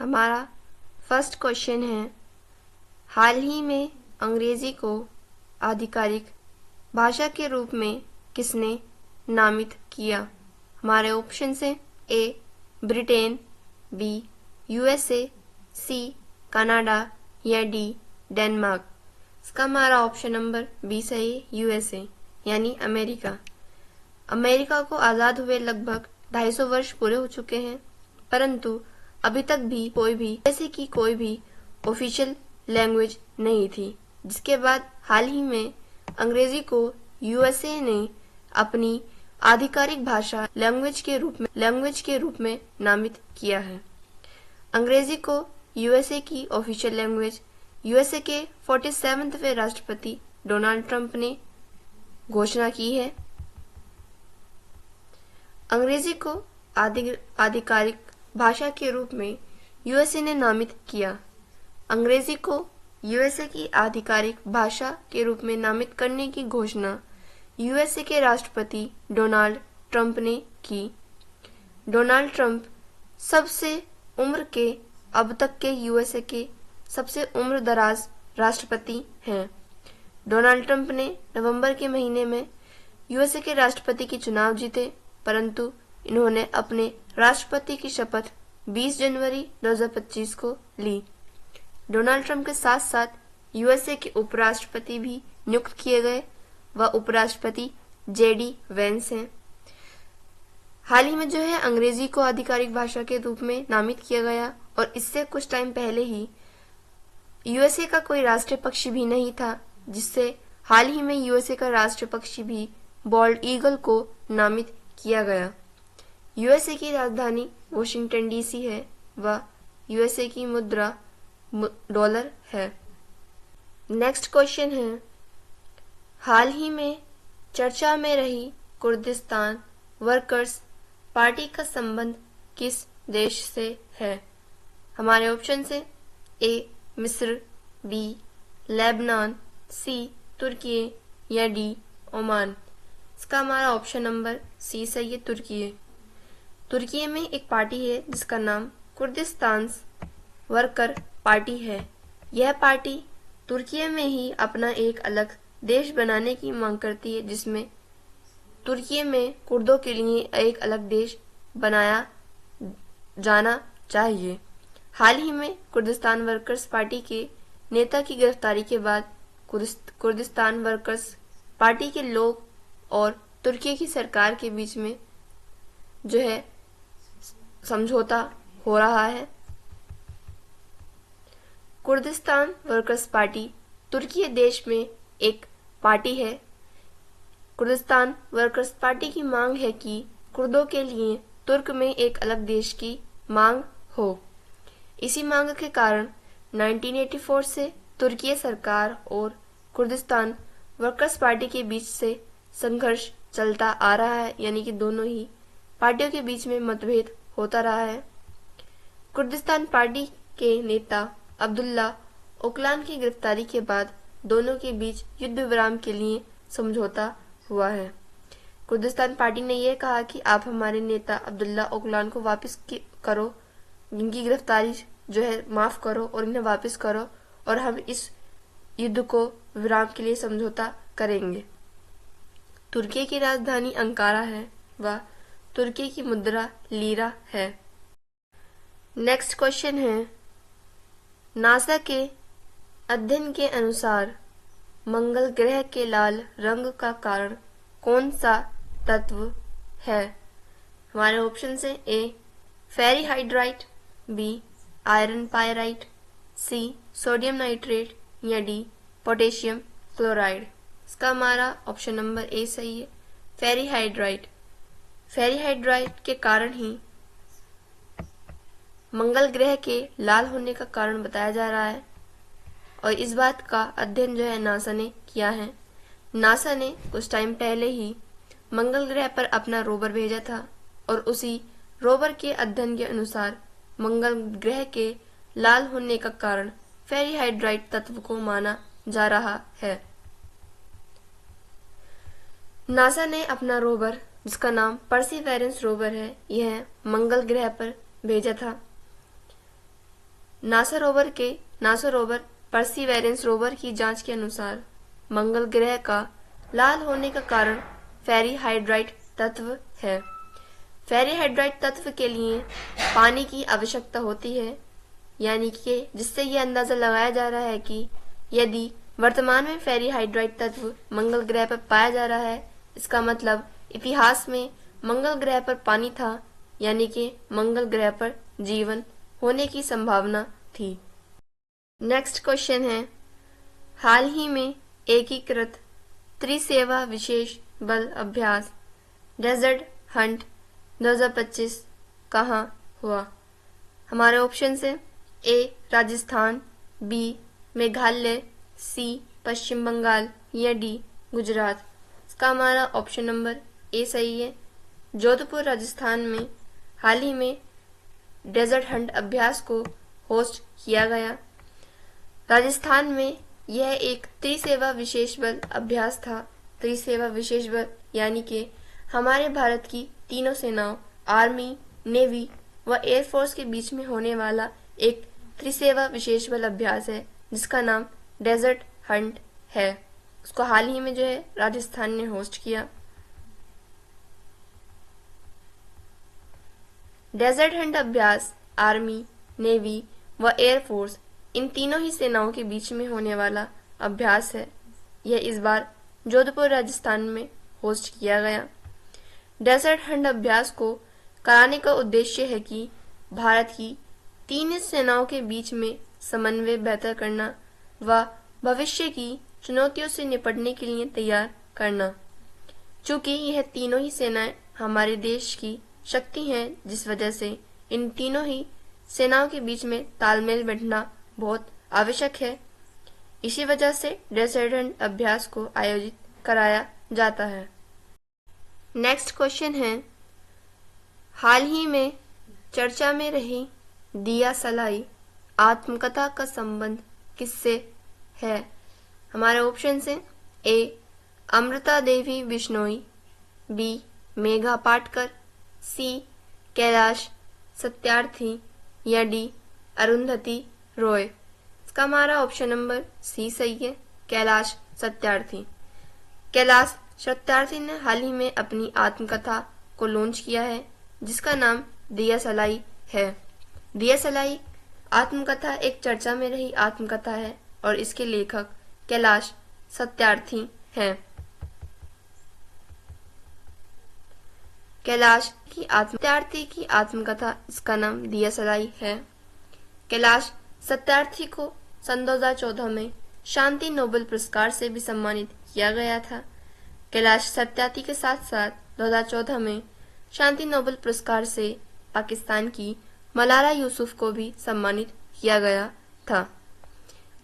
हमारा first question है, हाल ही में अंग्रेजी को आधिकारिक भाषा के रूप में किसने नामित किया। हमारे ऑप्शन हैं A Britain, B USA, C Canada या डी डेनमार्क। इसका हमारा ऑप्शन नंबर बी सही है, यूएसए यानी अमेरिका। अमेरिका को आज़ाद हुए लगभग 250 वर्ष पूरे हो चुके हैं, परंतु अभी तक भी कोई भी ऑफिशियल लैंग्वेज नहीं थी, जिसके बाद हाल ही में अंग्रेजी को यूएसए ने अपनी आधिकारिक भाषा लैंग्वेज के रूप में नामित किया है। अंग्रेजी को यूएसए की ऑफिशियल लैंग्वेज यूएसए के 47वें राष्ट्रपति डोनाल्ड ट्रंप ने घोषणा की है। अंग्रेजी को आधिकारिक भाषा के रूप में यूएसए ने नामित किया। अंग्रेजी को यूएसए की आधिकारिक भाषा के रूप में नामित करने की घोषणा यूएसए के राष्ट्रपति डोनाल्ड ट्रंप ने की। डोनाल्ड ट्रंप अब तक के यूएसए के सबसे उम्र दराज राष्ट्रपति हैं। डोनाल्ड ट्रंप ने नवंबर के महीने में यूएसए के राष्ट्रपति के चुनाव जीते, परंतु इन्होंने अपने राष्ट्रपति की शपथ 20 जनवरी 2025 को ली। डोनाल्ड ट्रंप के साथ साथ यूएसए के उपराष्ट्रपति भी नियुक्त किए गए। वह उपराष्ट्रपति जेडी वेंस हैं। हाल ही में अंग्रेजी को आधिकारिक भाषा के रूप में नामित किया गया, और इससे कुछ टाइम पहले ही यूएसए का कोई राष्ट्रीय पक्षी भी नहीं था, जिससे हाल ही में यूएसए का राष्ट्रीय पक्षी भी बॉल्ड ईगल को नामित किया गया। यूएसए की राजधानी वॉशिंगटन डीसी है। वह यूएसए की मुद्रा डॉलर है। नेक्स्ट क्वेश्चन है, हाल ही में चर्चा में रही कुर्दिस्तान वर्कर्स पार्टी का संबंध किस देश से है। हमारे ऑप्शन से ए मिस्र, बी लेबनान, सी तुर्की या डी ओमान। इसका हमारा ऑप्शन नंबर सी सही है, तुर्की में एक पार्टी है जिसका नाम कुर्दिस्तान वर्कर पार्टी है। यह पार्टी तुर्की में ही अपना एक अलग देश बनाने की मांग करती है, जिसमें तुर्की में कुर्दों के लिए एक अलग देश बनाया जाना चाहिए। हाल ही में कुर्दिस्तान वर्कर्स पार्टी के नेता की गिरफ्तारी के बाद कुर्दिस्तान वर्कर्स पार्टी के लोग और तुर्की की सरकार के बीच में समझौता हो रहा है। कुर्दिस्तान वर्कर्स पार्टी तुर्की देश में एक पार्टी है। कुर्दिस्तान वर्कर्स पार्टी की मांग है कि कुर्दों के लिए तुर्क में एक अलग देश की मांग हो। इसी मांग के कारण 1984 से तुर्की सरकार और कुर्दिस्तान वर्कर्स पार्टी के बीच से संघर्ष चलता आ रहा है, यानी कि दोनों ही पार्टियों के बीच में मतभेद होता रहा है। कुर्दिस्तान पार्टी के नेता अब्दुल्ला ओकलान की गिरफ्तारी के बाद दोनों के बीच युद्ध विराम के लिए समझौता हुआ है। कुर्दिस्तान पार्टी ने यह कहा कि आप हमारे नेता अब्दुल्ला ओकलान को वापस करो, जिनकी गिरफ्तारी माफ करो और इन्हें वापस करो, और हम इस युद्ध को विराम के लिए समझौता करेंगे। तुर्की की राजधानी अंकारा है। वह तुर्की की मुद्रा लीरा है। नेक्स्ट क्वेश्चन है, नासा के अध्ययन के अनुसार मंगल ग्रह के लाल रंग का कारण कौन सा तत्व है। हमारे ऑप्शन है A ferrihydrite, B iron pyrite, C sodium nitrate या डी पोटेशियम क्लोराइड। इसका हमारा ऑप्शन नंबर ए सही है, फेरीहाइड्राइट। फेरीहाइड्राइट के कारण ही मंगल ग्रह के लाल होने का कारण बताया जा रहा है, और इस बात का अध्ययन नासा ने किया है। नासा ने कुछ टाइम पहले ही मंगल ग्रह पर अपना रोवर भेजा था, और उसी रोवर के अध्ययन के अनुसार मंगल ग्रह के लाल होने का कारण फेरीहाइड्राइट तत्व को माना जा रहा है। नासा ने अपना रोवर, जिसका नाम परसिवरेंस रोवर है, यह मंगल ग्रह पर भेजा था। नासा रोवर परसीवेरेंस रोवर की जांच के अनुसार मंगल ग्रह का लाल होने का कारण फेरीहाइड्राइट तत्व है। फेरीहाइड्राइट तत्व के लिए पानी की आवश्यकता होती है, यानी कि जिससे यह अंदाजा लगाया जा रहा है कि यदि वर्तमान में फेरीहाइड्राइट तत्व मंगल ग्रह पर पाया जा रहा है, इसका मतलब इतिहास में मंगल ग्रह पर पानी था, यानी कि मंगल ग्रह पर जीवन होने की संभावना थी। नेक्स्ट क्वेश्चन है, हाल ही में एकीकृत त्रिसेवा विशेष बल अभ्यास डेजर्ट हंट 2025 कहाँ हुआ? हमारे ऑप्शन है ए राजस्थान, बी मेघालय, सी पश्चिम बंगाल या डी गुजरात। इसका हमारा ऑप्शन नंबर ए सही है। जोधपुर राजस्थान में हाल ही में डेजर्ट हंट अभ्यास को होस्ट किया गया। राजस्थान में यह एक त्रिसेवा विशेष बल अभ्यास था। त्रिसेवा विशेष बल यानी कि हमारे भारत की तीनों सेनाओं आर्मी, नेवी व एयरफोर्स के बीच में होने वाला एक त्रिसेवा विशेष बल अभ्यास है, जिसका नाम डेजर्ट हंट है। उसको हाल ही में जो है राजस्थान ने होस्ट किया। डेजर्ट हंट अभ्यास आर्मी, नेवी व एयरफोर्स इन तीनों ही सेनाओं के बीच में होने वाला अभ्यास है। यह इस बार जोधपुर राजस्थान में होस्ट किया गया। डेजर्ट हंट अभ्यास को कराने का उद्देश्य है कि भारत की तीन सेनाओं के बीच में समन्वय बेहतर करना व भविष्य की चुनौतियों से निपटने के लिए तैयार करना। चूंकि यह तीनों ही सेनाएं हमारे देश की शक्ति हैं, जिस वजह से इन तीनों ही सेनाओं के बीच में तालमेल बैठना बहुत आवश्यक है। इसी वजह से डेजर्ट हंट अभ्यास को आयोजित कराया जाता है। नेक्स्ट क्वेश्चन है, हाल ही में चर्चा में रही दिया सलाई आत्मकथा का संबंध किससे है? हमारे ऑप्शन है ए अमृता देवी बिश्नोई, बी मेघा पाटकर, सी कैलाश सत्यार्थी या डी अरुंधति रॉय। इसका हमारा ऑप्शन नंबर सी सही है, कैलाश सत्यार्थी। कैलाश सत्यार्थी ने हाल ही में अपनी आत्मकथा को लॉन्च किया है, जिसका नाम दिया सलाई है। दिया सलाई आत्मकथा एक चर्चा में रही आत्मकथा है और इसके लेखक कैलाश सत्यार्थी हैं। कैलाश सत्यार्थी की आत्मकथा, इसका नाम दिया सलाई है। कैलाश सत्यार्थी को सन 2014 में शांति नोबेल पुरस्कार से भी सम्मानित किया गया था। कैलाश सत्यार्थी के साथ साथ 2014 में शांति नोबेल पुरस्कार से पाकिस्तान की मलाला यूसुफ को भी सम्मानित किया गया था।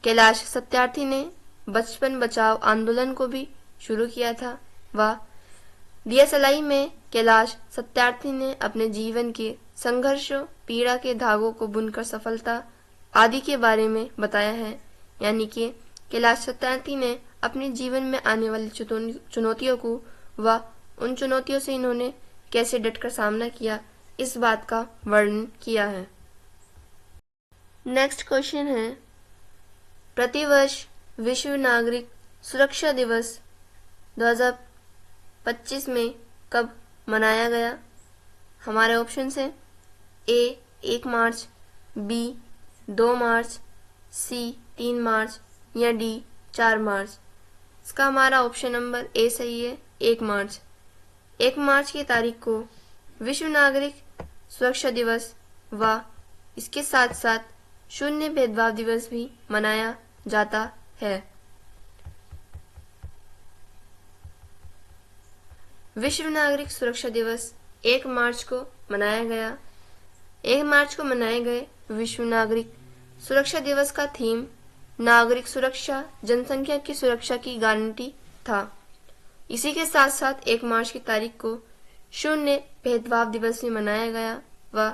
कैलाश सत्यार्थी ने बचपन बचाओ आंदोलन को भी शुरू किया था। वह दिया सलाई में कैलाश सत्यार्थी ने अपने जीवन के संघर्षों, पीड़ा के धागों को बुनकर सफलता आदि के बारे में बताया है। यानी कि कैलाश सत्यार्थी ने अपने जीवन में आने वाली चुनौतियों को व उन चुनौतियों से इन्होंने कैसे डटकर सामना किया, इस बात का वर्णन किया है। नेक्स्ट क्वेश्चन है, प्रतिवर्ष विश्व नागरिक सुरक्षा दिवस 2025 में कब मनाया गया? हमारे ऑप्शन है ए 1 मार्च, बी 2 मार्च, सी 3 मार्च या डी 4 मार्च। इसका हमारा ऑप्शन नंबर ए सही है, 1 मार्च। 1 मार्च की तारीख को विश्व नागरिक सुरक्षा दिवस व इसके साथ साथ शून्य भेदभाव दिवस भी मनाया जाता है। विश्व नागरिक सुरक्षा दिवस 1 मार्च को मनाया गया। 1 मार्च को मनाए गए विश्व नागरिक सुरक्षा दिवस का थीम नागरिक सुरक्षा, जनसंख्या की सुरक्षा की गारंटी था। इसी के साथ साथ 1 मार्च की तारीख को शून्य भेदभाव दिवस भी मनाया गया व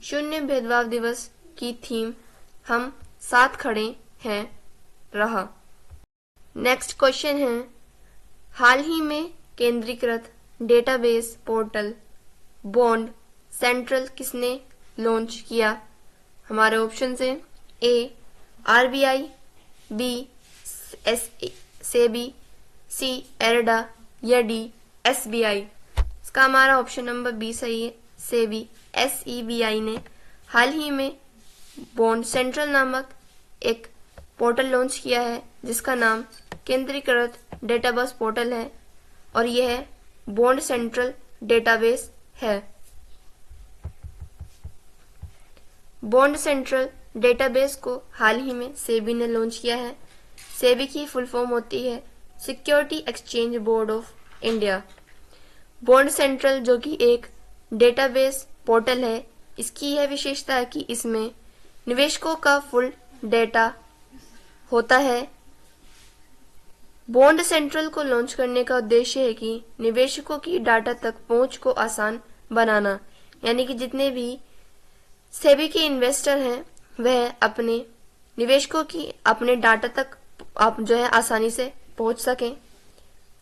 शून्य भेदभाव दिवस की थीम हम साथ खड़े हैं रहा। नेक्स्ट क्वेश्चन है, हाल ही में केंद्रीकृत डेटाबेस पोर्टल बॉन्ड सेंट्रल किसने लॉन्च किया? हमारे ऑप्शन है ए आरबीआई, बी सेबी, सी एरडा या डी एसबीआई। इसका हमारा ऑप्शन नंबर बी सही है। सेबी SEBI ने हाल ही में बॉन्ड सेंट्रल नामक एक पोर्टल लॉन्च किया है जिसका नाम केंद्रीकृत डेटाबेस पोर्टल है और यह बॉन्ड सेंट्रल डेटाबेस है। बॉन्ड सेंट्रल डेटाबेस को हाल ही में सेबी ने लॉन्च किया है। सेबी की फुल फॉर्म होती है security exchange board of India. Bond central जो कि एक डेटाबेस पोर्टल है, इसकी यह विशेषता है कि इसमें निवेशकों का फुल डेटा होता है। बॉन्ड सेंट्रल को लॉन्च करने का उद्देश्य है कि निवेशकों की डाटा तक पहुंच को आसान बनाना, यानी कि जितने भी सेबी के इन्वेस्टर हैं वह अपने निवेशकों की अपने डाटा तक आप जो है आसानी से पहुंच सकें।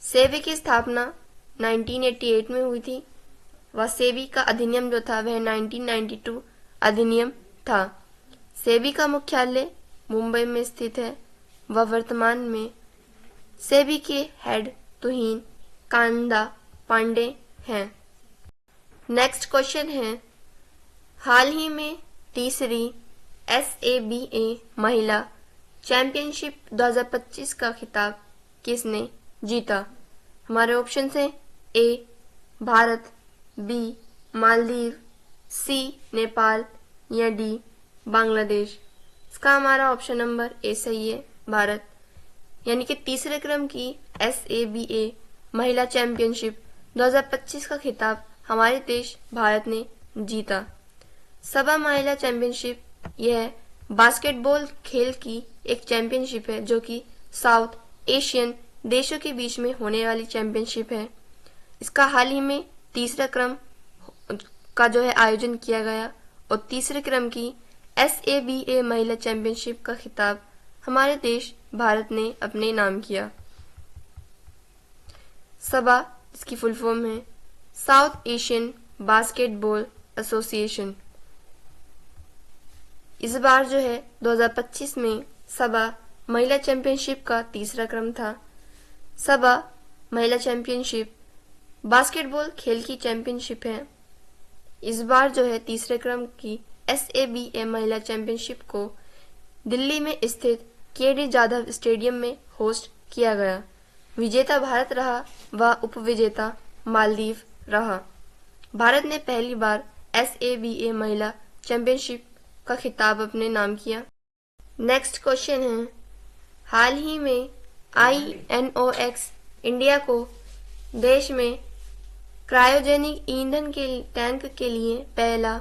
सेबी की स्थापना 1988 में हुई थी। वह सेबी का अधिनियम जो था वह 1992 अधिनियम था। सेबी का मुख्यालय मुंबई में स्थित है। वह वर्तमान में सेबी के हेड तुहिन कांदा पांडे हैं। नेक्स्ट क्वेश्चन है, हाल ही में तीसरी SABA महिला चैंपियनशिप 2025 का खिताब किसने जीता? हमारे ऑप्शन हैं ए भारत, बी मालदीव, सी नेपाल या डी बांग्लादेश। इसका हमारा ऑप्शन नंबर ए सही है, भारत। यानी कि तीसरे क्रम की SABA महिला चैंपियनशिप 2025 का खिताब हमारे देश भारत ने जीता। सबा महिला चैंपियनशिप यह बास्केटबॉल खेल की एक चैंपियनशिप है जो कि साउथ एशियन देशों के बीच में होने वाली चैंपियनशिप है। इसका हाल ही में तीसरा क्रम का जो है आयोजन किया गया और तीसरे क्रम की SABA महिला चैंपियनशिप का खिताब हमारे देश भारत ने अपने नाम किया। सबा इसकी फुल फॉर्म है साउथ एशियन बास्केटबॉल एसोसिएशन। इस बार जो है 2025 में सबा महिला चैंपियनशिप का तीसरा क्रम था। सबा महिला चैंपियनशिप बास्केटबॉल खेल की चैंपियनशिप है। इस बार जो है तीसरे क्रम की SABA महिला चैंपियनशिप को दिल्ली में स्थित KD जाधव स्टेडियम में होस्ट किया गया। विजेता भारत रहा व उपविजेता मालदीव रहा। भारत ने पहली बार SABA महिला चैंपियनशिप का खिताब अपने नाम किया। नेक्स्ट क्वेश्चन है, हाल ही में INOX इंडिया को देश में क्रायोजेनिक ईंधन के टैंक के लिए पहला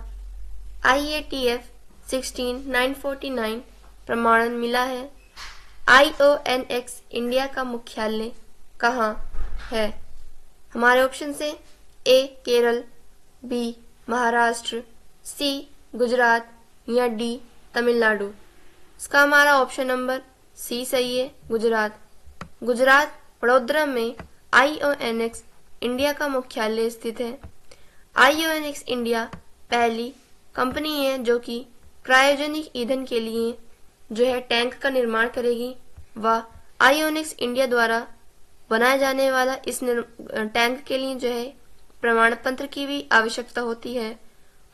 IATF 16949 प्रमाणन मिला है। IONX इंडिया का मुख्यालय कहाँ है? हमारे ऑप्शन से ए केरल, बी महाराष्ट्र, सी गुजरात या डी तमिलनाडु। इसका हमारा ऑप्शन नंबर सी सही है, गुजरात। गुजरात वडोदरा में IONX इंडिया का मुख्यालय स्थित है। IONX इंडिया पहली कंपनी है जो कि क्रायोजेनिक ईंधन के लिए जो है टैंक का निर्माण करेगी। वह IONX इंडिया द्वारा बनाए जाने वाला इस टैंक के लिए जो है प्रमाण पत्र की भी आवश्यकता होती है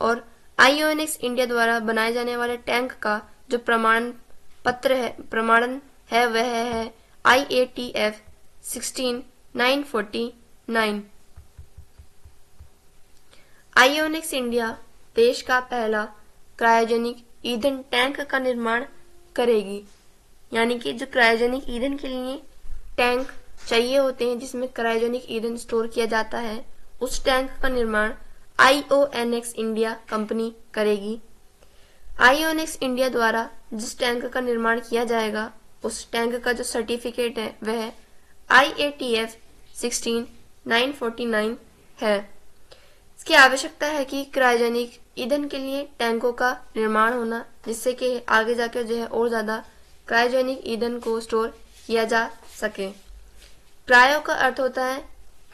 और IONX इंडिया द्वारा बनाए जाने वाले टैंक का जो प्रमाणन है वह है IATF 16949। IONX इंडिया देश का पहला क्रायोजेनिक ईंधन टैंक का निर्माण करेगी। यानी कि जो क्रायोजेनिक ईंधन के लिए टैंक चाहिए होते हैं जिसमें क्रायोजेनिक ईंधन स्टोर किया जाता है, उस टैंक का निर्माण IONX इंडिया कंपनी करेगी। IONX इंडिया द्वारा जिस टैंक का निर्माण किया जाएगा उस टैंक का जो सर्टिफिकेट है वह IATF 16949 है। इसकी आवश्यकता है कि क्रायोजेनिक ईंधन के लिए टैंकों का निर्माण होना, जिससे कि आगे जाकर जो है और ज्यादा क्रायोजेनिक ईंधन को स्टोर किया जा सके। क्रायो का अर्थ होता है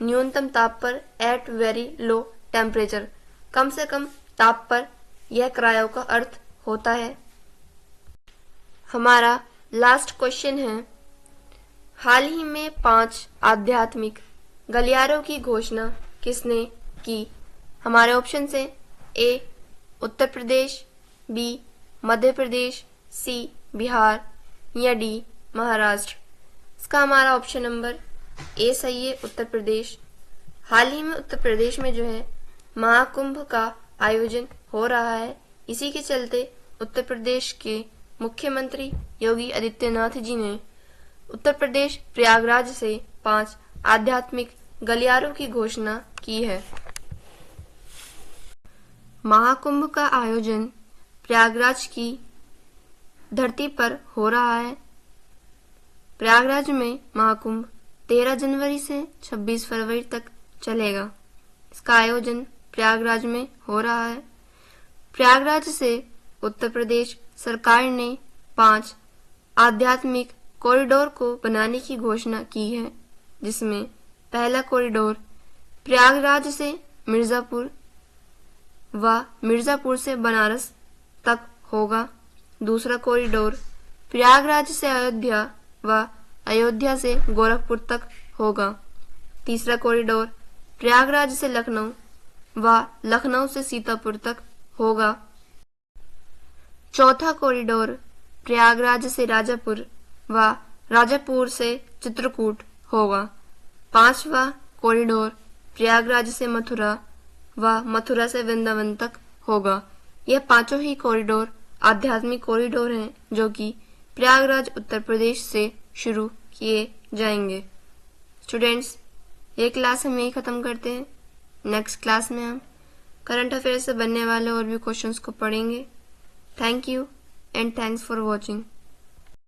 न्यूनतम ताप पर, एट वेरी लो टेम्परेचर, कम से कम ताप पर, यह क्रायो का अर्थ होता है। हमारा लास्ट क्वेश्चन है, हाल ही में 5 आध्यात्मिक गलियारों की घोषणा किसने की? हमारे ऑप्शन है ए उत्तर प्रदेश, बी मध्य प्रदेश, सी बिहार या डी महाराष्ट्र। इसका हमारा ऑप्शन नंबर ए सही है, उत्तर प्रदेश। हाल ही में उत्तर प्रदेश में जो है महाकुंभ का आयोजन हो रहा है। इसी के चलते उत्तर प्रदेश के मुख्यमंत्री योगी आदित्यनाथ जी ने उत्तर प्रदेश प्रयागराज से 5 आध्यात्मिक गलियारों की घोषणा की है। महाकुंभ का आयोजन प्रयागराज की धरती पर हो रहा है। प्रयागराज में महाकुंभ 13 जनवरी से 26 फरवरी तक चलेगा। इसका आयोजन प्रयागराज में हो रहा है। प्रयागराज से उत्तर प्रदेश सरकार ने 5 आध्यात्मिक कॉरिडोर को बनाने की घोषणा की है, जिसमें पहला कॉरिडोर प्रयागराज से मिर्जापुर व मिर्जापुर से बनारस तक होगा। दूसरा कॉरिडोर प्रयागराज से अयोध्या व अयोध्या से गोरखपुर तक होगा। तीसरा कॉरिडोर प्रयागराज से लखनऊ व लखनऊ से सीतापुर तक होगा। चौथा कॉरिडोर प्रयागराज से राजापुर व राजापुर से चित्रकूट होगा। पांचवा कॉरिडोर प्रयागराज से मथुरा व मथुरा से वृंदावन तक होगा। यह पांचों ही कॉरिडोर आध्यात्मिक कॉरिडोर हैं, जो कि प्रयागराज उत्तर प्रदेश से शुरू किए जाएंगे। स्टूडेंट्स, ये क्लास हम यही खत्म करते हैं। नेक्स्ट क्लास में हम करंट अफेयर से बनने वाले और भी क्वेश्चंस को पढ़ेंगे। Thank you and thanks for watching.